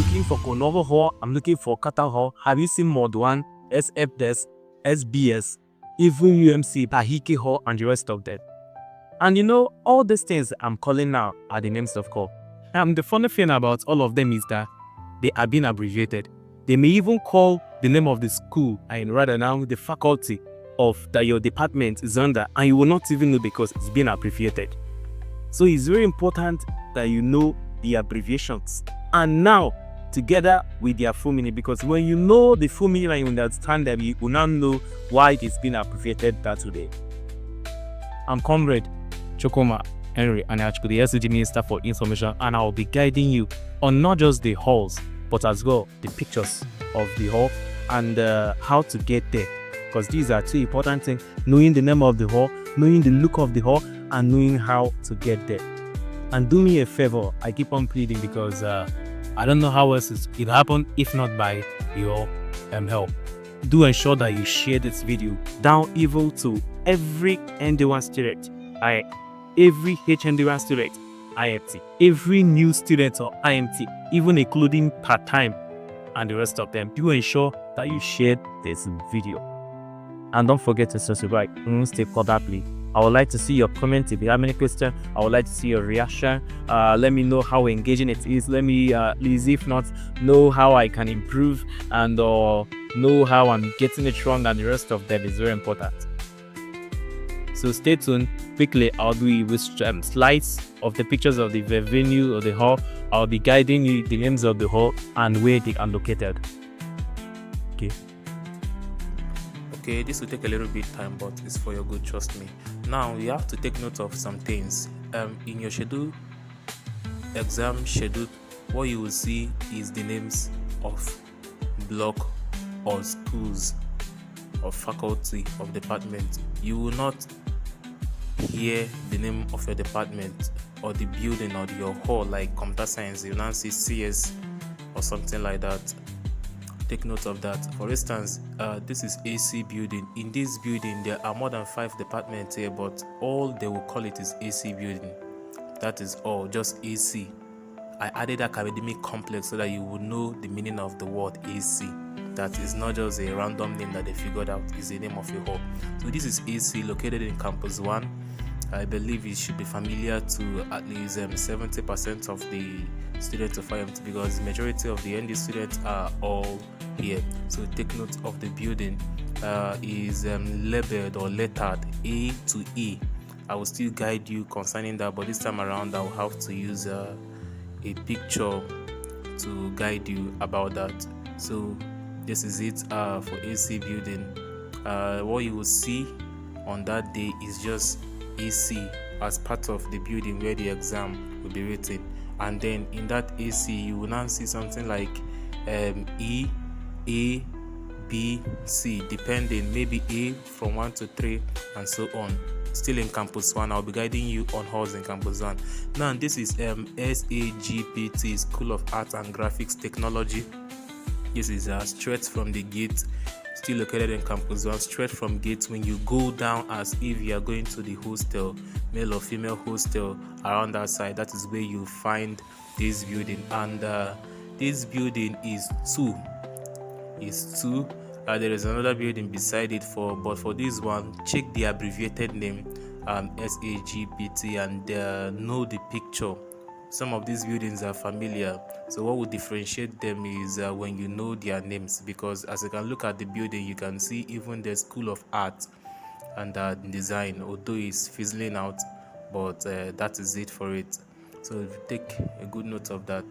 looking for Onovo Hall, I'm looking for Okata Hall. Have you seen Mod 1, SFDES, SBS, even UMC, Ahike Hall, and the rest of them? And you know, all these things I'm calling now are the names of call. And the funny thing about all of them is that they are being abbreviated. They may even call the name of the school and rather now the faculty of that your department is under, and you will not even know because it's been abbreviated. So it's very important that you know the abbreviations, and now together with their full meaning, because when you know the full meaning and you understand them, you will now know why it's been abbreviated that way. I'm Comrade Chukwuma Anayochukwu, the SUG Minister for Information, and I'll be guiding you on not just the halls, but as well the pictures of the hall and how to get there. Because these are two important things: knowing the name of the hall, knowing the look of the hall, and knowing how to get there. And do me a favor, I keep on pleading because I don't know how else it happened if not by your help. Do ensure that you share this video down even to every ND1 student, every HND1 student, IMT, every new student or IMT, even including part-time and the rest of them. Do ensure that you share this video. And don't forget to subscribe. Stay probably. I would like to see your comments. If you have any questions, I would like to see your reaction. Let me know how engaging it is. Let me, please, if not, know how I can improve and know how I'm getting it wrong, and the rest of them is very important. So stay tuned. Quickly, I'll do with slides of the pictures of the venue of the hall. I'll be guiding you the names of the hall and where they are located. Okay, this will take a little bit time, but it's for your good, trust me. Now, you have to take note of some things. In your schedule, exam schedule, what you will see is the names of block or schools or faculty of department. You will not hear the name of your department or the building or your hall like computer science. You will not see CS or something like that. Take note of that. For instance, this is AC building. In this building, there are more than 5 departments here, but all they will call it is AC building. That is all, just AC. I added academic complex so that you will know the meaning of the word AC. That is not just a random name that they figured out, it's the name of a hall. So this is AC, located in Campus 1. I believe it should be familiar to at least 70% of the students of IMT, because the majority of the ND students are all here. So take note of the building. Is labeled or lettered A to E. I will still guide you concerning that, but this time around I will have to use a picture to guide you about that. So this is it for AC building. What you will see on that day is just AC as part of the building where the exam will be written, and then in that AC you will now see something like E, A, B, C, depending, maybe A from 1 to 3 and so on. Still in Campus 1, I'll be guiding you on halls in Campus 1. Now this is SAGPT, School of Art and Graphics Technology. This is straight from the gate, still located in Campus 1. Straight from gate, when you go down as if you are going to the hostel, male or female hostel, around that side, that is where you find this building. And this building is 2. There is another building beside it, but for this one, check the abbreviated name, SAGPT, and know the picture. Some of these buildings are familiar, so what would differentiate them is when you know their names, because as you can look at the building, you can see even the School of Art and Design, although it's fizzling out, but that is it for it. So take a good note of that.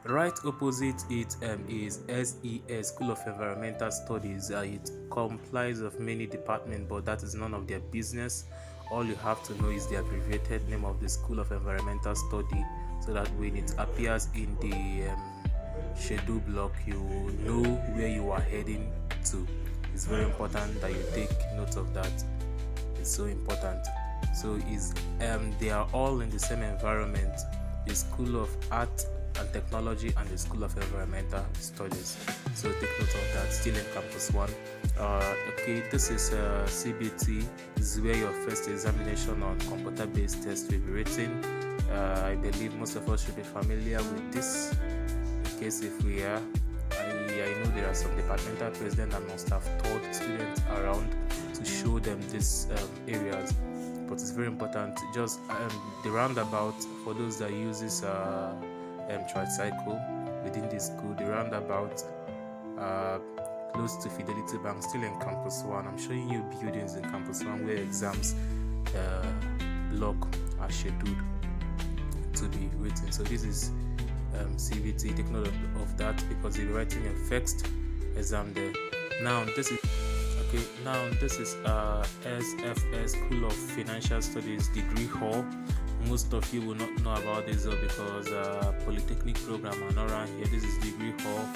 Right opposite it is SES, School of Environmental Studies. It complies of many departments, but that is none of their business. All you have to know is the abbreviated name of the School of Environmental Study, so that when it appears in the schedule block, you know where you are heading to. It's very important that you take note of that. It's so important. So they are all in the same environment, the School of Art and Technology and the School of Environmental Studies. So take note of that. Still in Campus 1. Okay, this is CBT. This is where your first examination on computer-based test will be written. I believe most of us should be familiar with this. Okay, case if we are, I know there are some departmental presidents that must have taught students around to show them these areas, but it's very important. Just the roundabout for those that uses tricycle within the school, the roundabout close to Fidelity Bank, still in Campus 1. I'm showing you buildings in Campus 1 where exams block are scheduled to be written. So this is CVT. Take note of that because you'll be writing your first exam there. Now this is SFS School of Financial Studies degree hall. Most of you will not know about this because polytechnic program are not around here. This is degree hall,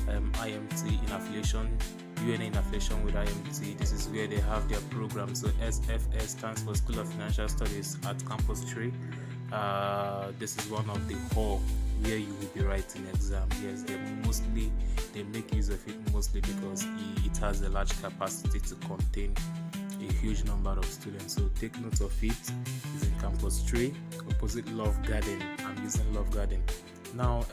IMT in affiliation, UNA in affiliation with IMT. This is where they have their program. So SFS stands for School of Financial Studies at Campus 3. This is one of the hall where you will be writing exam. Yes, they make use of it mostly because it has a large capacity to contain a huge number of students. So take note of it. It's in Campus 3, opposite Love Garden. I'm using Love Garden. Now,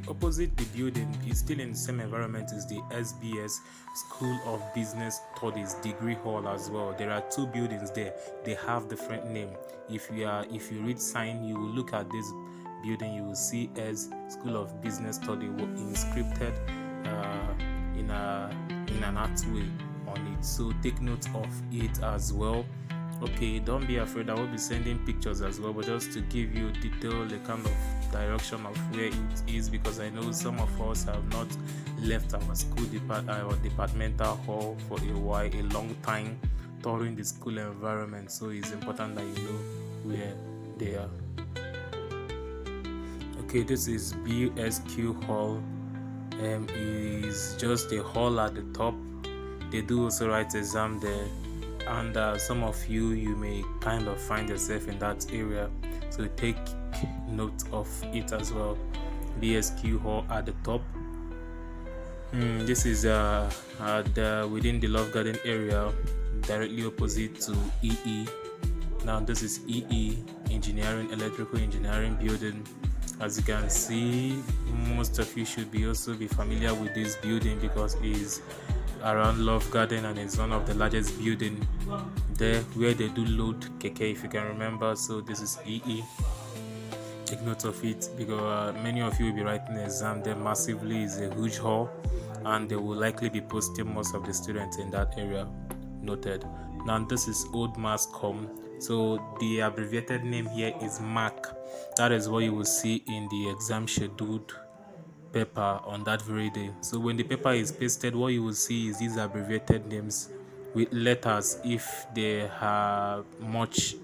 opposite the building is still in the same environment is the SBS School of Business Studies degree hall as well. There are two buildings there. They have different name. If you read sign, you will look at this building, you will see as School of Business Study inscripted in an art way on it. So take note of it as well. Okay, don't be afraid. I will be sending pictures as well, but just to give you detail, the kind of direction of where it is, because I know some of us have not left our school our departmental hall for a while, a long time, touring the school environment. So it's important that you know where they are. Okay, this is BSQ Hall. Is just a hall at the top. They do also write exam there, and some of you may kind of find yourself in that area, so take note of it as well. BSQ Hall at the top. This is within the Love Garden area, directly opposite to EE. Now this is EE, Engineering, Electrical Engineering building. As you can see, most of you should also be familiar with this building because it is around Love Garden and it's one of the largest building there where they do load keke, if you can remember. So this is EE. Take note of it because many of you will be writing an exam there massively. It's a huge hall and they will likely be posting most of the students in that area. Noted. Now this is Old Mass Comm. So the abbreviated name here is MAC. That is what you will see in the exam scheduled paper on that very day. So when the paper is pasted, what you will see is these abbreviated names with letters if they have much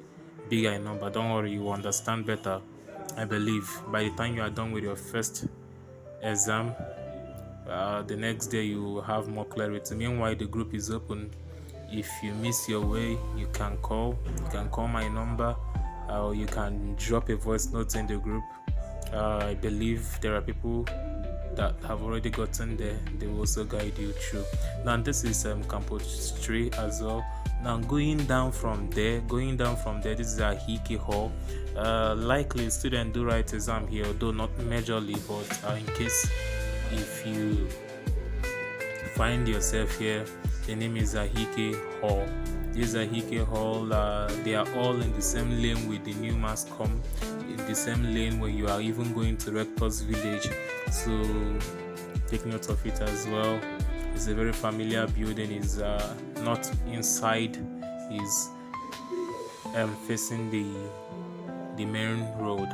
bigger in number. Don't worry, you will understand better. I believe by the time you are done with your first exam, the next day you will have more clarity. Meanwhile, the group is open. If you miss your way, you can call my number, or you can drop a voice note in the group. I believe there are people that have already gotten there. They will also guide you through. Now this is Campus 3 as well. Now going down from there, this is Ahike Hall. Likely students do write exam here, though not majorly, but in case if you find yourself here, the name is Ahike Hall. This Ahike Hall, they are all in the same lane with the new mass comm, in the same lane where you are even going to Rector's Village. So take note of it as well. It's a very familiar building. Is not inside, is facing the main road,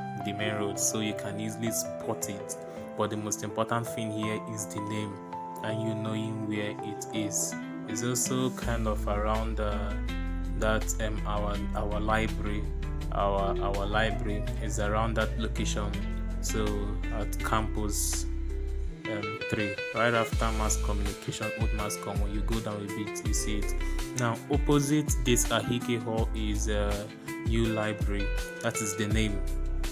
so you can easily spot it. But the most important thing here is the name and you knowing where it is. It's also kind of around that our library. Our library is around that location. So at campus 3, right after mass communication, old mass comm. When you go down a bit, you see it. Now opposite this Ahike Hall is new library. That is the name.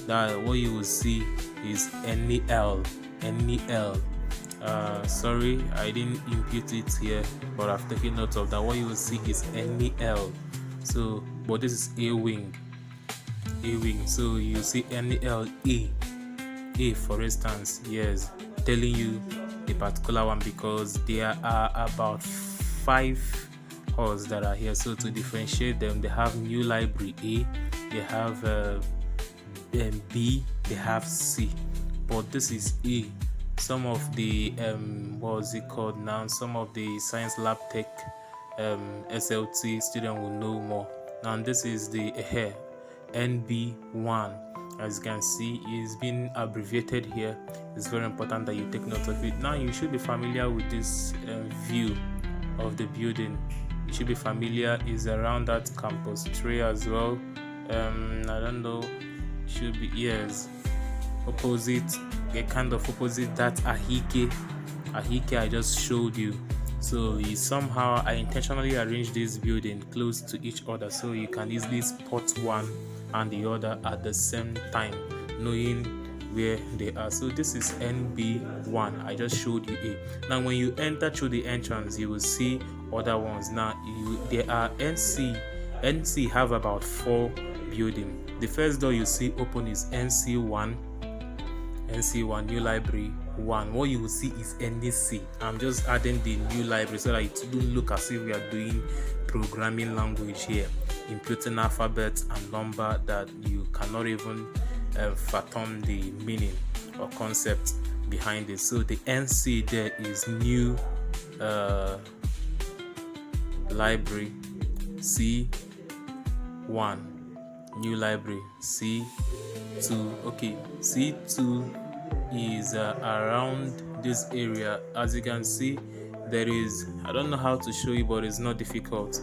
That what you will see is NEL. Sorry, I didn't impute it here, but I've taken note of that. What you will see is NEL. So, but this is A wing. So you see NELE. A, for instance, yes, telling you the particular one because there are about 5 halls that are here. So to differentiate them, they have new library A, they have B, they have C, but this is A. Some of the what was it called now? Some of the science lab tech SLT student will know more. Now this is the NB1. As you can see, it's been abbreviated here. It's very important that you take note of it. Now you should be familiar with this view of the building. You should be familiar. Is around that campus 3 as well. I don't know. Should be, yes, opposite, a kind of opposite that Ahike I just showed you. So I intentionally arranged this building close to each other so you can easily spot one and the other at the same time, knowing where they are. So this is NB1. I just showed you A. Now when you enter through the entrance, you will see other ones. Now there are NC have about 4 buildings. The first door you see open is NC1, new library 1. What you will see is NC. I'm just adding the new library so that it don't look as if we are doing programming language here, imputing alphabet and number that you cannot even fathom the meaning or concept behind it. So the NC there is new library C1, new library C2. Okay, C2 is around this area. As you can see, there is, I don't know how to show you, but it's not difficult,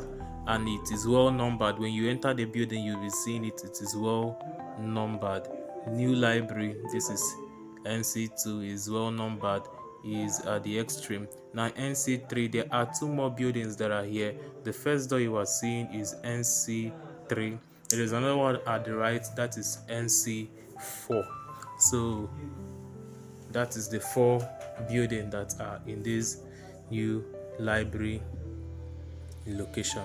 and it is well numbered. When you enter the building, you'll be seeing it is well numbered. New library, this is NC2, is well numbered, is at the extreme. Now NC3, there are 2 more buildings that are here. The first door you are seeing is NC3. There is another one at the right, that is NC4. So that is the 4 buildings that are in this new library location.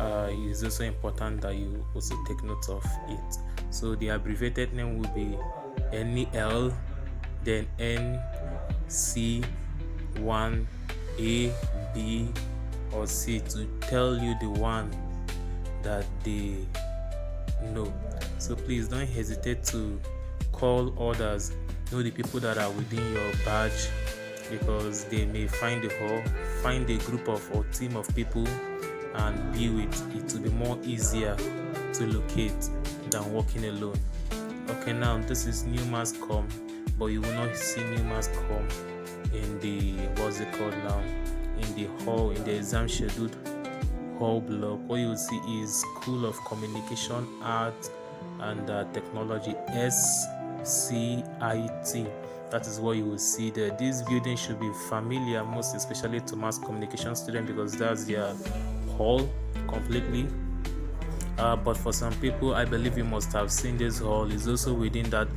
It is also important that you also take note of it. So the abbreviated name will be NEL, then NC1, A, B, or C, to tell you the one that they know. So please don't hesitate to call others, know the people that are within your badge, because they may find a hall, find a group of or team of people and be with. It will be more easier to locate than walking alone. Okay, now this is new mass comm, but you will not see new mass comm in the, what's it called now, in the hall, in the exam scheduled hall block. What you will see is School of Communication, Art and Technology, SCIT. That is what you will see there. This building should be familiar, most especially to mass communication students, because that's their hall completely. But for some people, I believe you must have seen this hall. It's also within that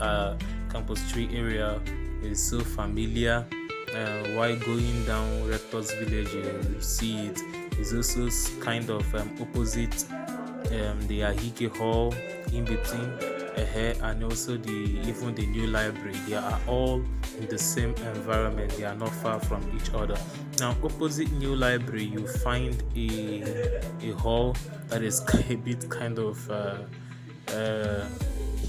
campus 3 area. It's so familiar. While going down Rector's Village, you see it. It's also kind of opposite the Ahike Hall, in between, and also even the new library. They are all in the same environment. They are not far from each other. Now, opposite new library, you find a hall that is a bit kind of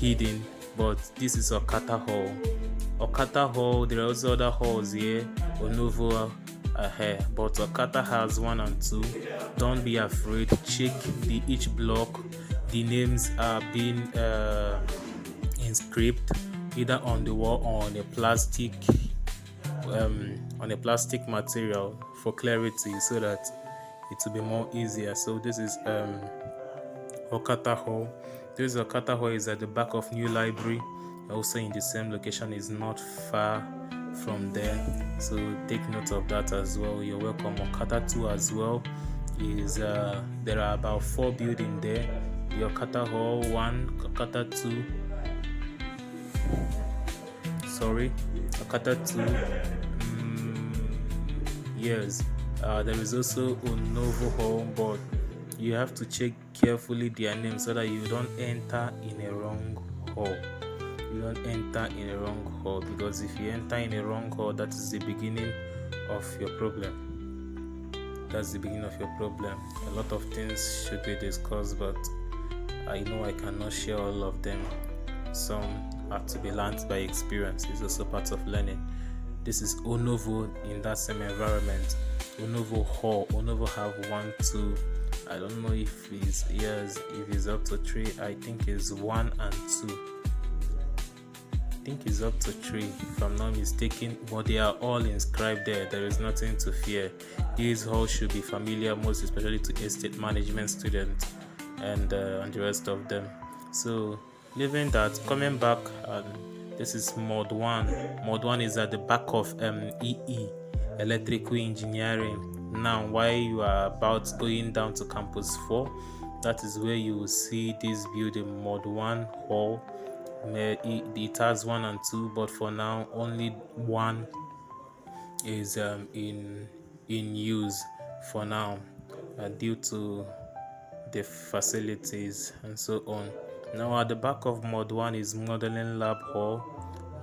hidden, but this is Okata Hall. Okata Hall, there are also other halls here, Onovo, but Okata has 1 and 2. Don't be afraid. Check each block. The names are being inscribed either on the wall or on a plastic material for clarity, so that it will be more easier. So this is Okata Hall. This Okata Hall is at the back of new library, also in the same location, is not far from there, so take note of that as well. You're welcome. Okata 2 as well is there are about 4 buildings there. The Okata Hall 1, Okata 2, Okata 2, yes, there is also Onovo Hall, but you have to check carefully their names so that you don't enter in a wrong hall. you don't enter in a wrong hall, because if you enter in a wrong hall, that is the beginning of your problem. That's the beginning of your problem. A lot of things should be discussed, but I know I cannot share all of them. Some have to be learned by experience. It's also part of learning. This is Onovo in that same environment. Onovo hall. Onovo have 1, 2. I don't know if it's up to 3. I think it's 1 and 2. I think it's up to 3 if I'm not mistaken, but they are all inscribed there. There is nothing to fear. These halls should be familiar, most especially to estate management students and the rest of them. So leaving that, coming back, this is mod 1. Mod 1 is at the back of EE, electrical engineering. Now while you are about going down to campus 4, that is where you will see this building, mod 1 hall. It has 1 and 2, but for now only 1 is in use for now, due to the facilities and so on. Now at the back of mod 1 is modeling lab hall.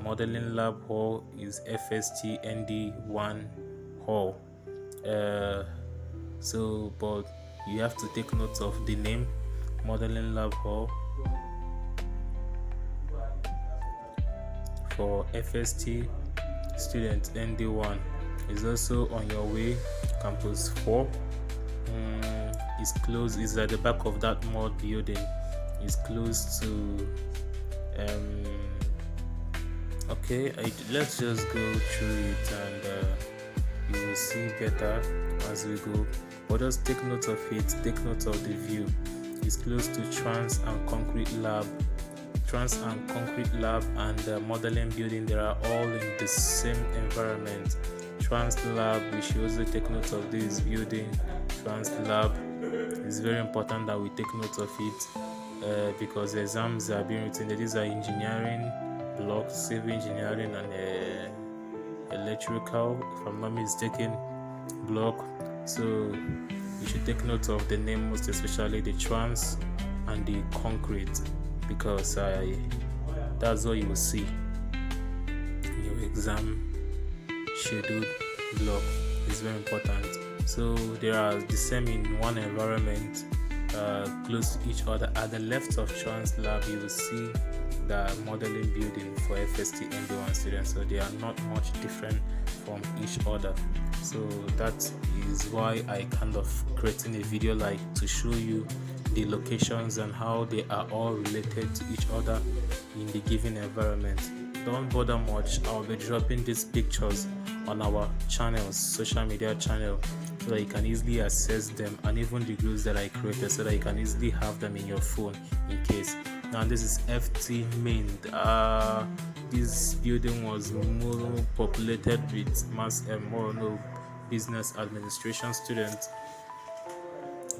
Modeling lab hall is FST ND1 hall. But you have to take note of the name, modeling lab hall. For FST student ND1 is also on your way, campus 4. It's close, is at the back of that mod building. It's close to let's just go through it, and you will see better as we go. But just take note of it, take note of the view. It's close to Trans and Concrete Lab and the modeling building. They are all in the same environment. Trans Lab, we should also take note of this building. Trans Lab, it's very important that we take note of it, because the exams are being written. These are engineering blocks, civil engineering and electrical, if I'm not mistaken, block. So you should take note of the name, most especially the trans and the concrete, because that's what you will see in your exam schedule block. It's very important. So they are the same in one environment, close to each other. At the left of Trans Lab, you will see the modeling building for FST ND1 students. So they are not much different from each other. So that is why I kind of creating a video like to show you the locations and how they are all related to each other in the given environment. Don't bother much. I'll be dropping these pictures on our channels, social media channel, so that you can easily access them, and even the groups that I created, so that you can easily have them in your phone in case. Now this is FT main. This building was more populated with business administration students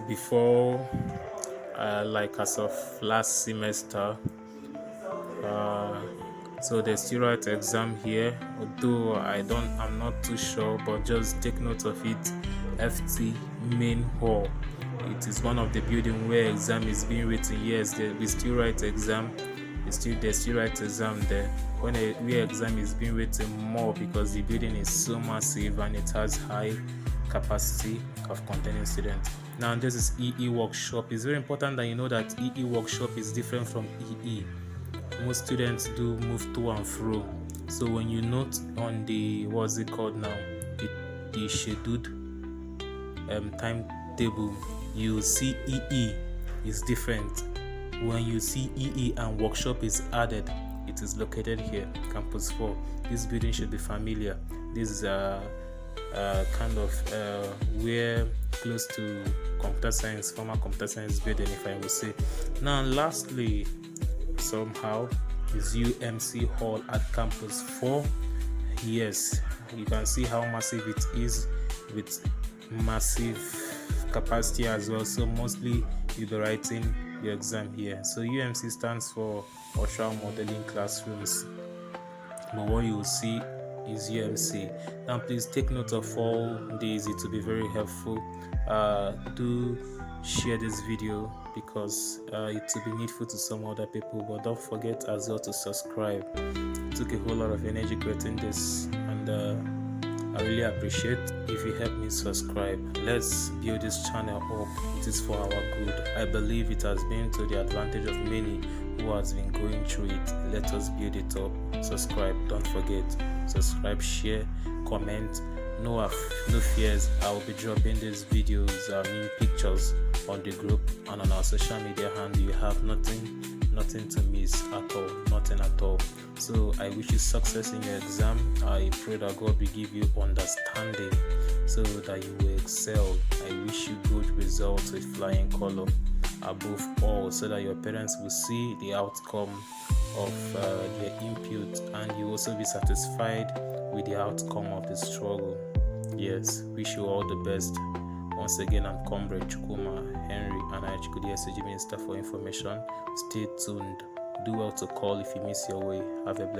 before, like as of last semester. So they still write exam here, although I'm not too sure, but just take note of it. FT main hall. It is one of the building where exam is being written. Yes, we still write exam. They still write exam there. Where exam is being written more, because the building is so massive and it has high capacity of containing students. Now this is EE workshop. It's very important that you know that EE workshop is different from EE. Most students do move to and fro. So when you note on the the scheduled timetable, you see EE is different. When you see EE and workshop is added, it is located here, campus 4. This building should be familiar. This is kind of where close to former computer science building, if I would say. Now lastly, somehow, is UMC hall at campus 4. Yes, you can see how massive it is, with massive capacity as well. So mostly you'll be writing your exam here. So UMC stands for Ultra Modeling Classrooms, but what you will see is UMC. Now please take note of all these, it will be very helpful. Do share this video because it will be needful to some other people. But don't forget as well to subscribe. It took a whole lot of energy creating this, and I really appreciate if you help me subscribe. Let's build this channel up. It is for our good. I believe it has been to the advantage of many who has been going through it. Let us build it up. Subscribe. Don't forget. Subscribe, share, comment. No fears. I will be dropping these videos, pictures on the group and on our social media handle. You have nothing to miss at all, nothing at all. So I wish you success in your exam. I pray that God will give you understanding so that you will excel. I wish you good results with flying color above all, so that your parents will see the outcome of their input, and you also be satisfied with the outcome of the struggle. Yes, wish you all the best. Once again, I'm Comr Chukwuma, Henry Anayochukwu, the SAG Minister for Information. Stay tuned. Do well to call if you miss your way. Have a blessed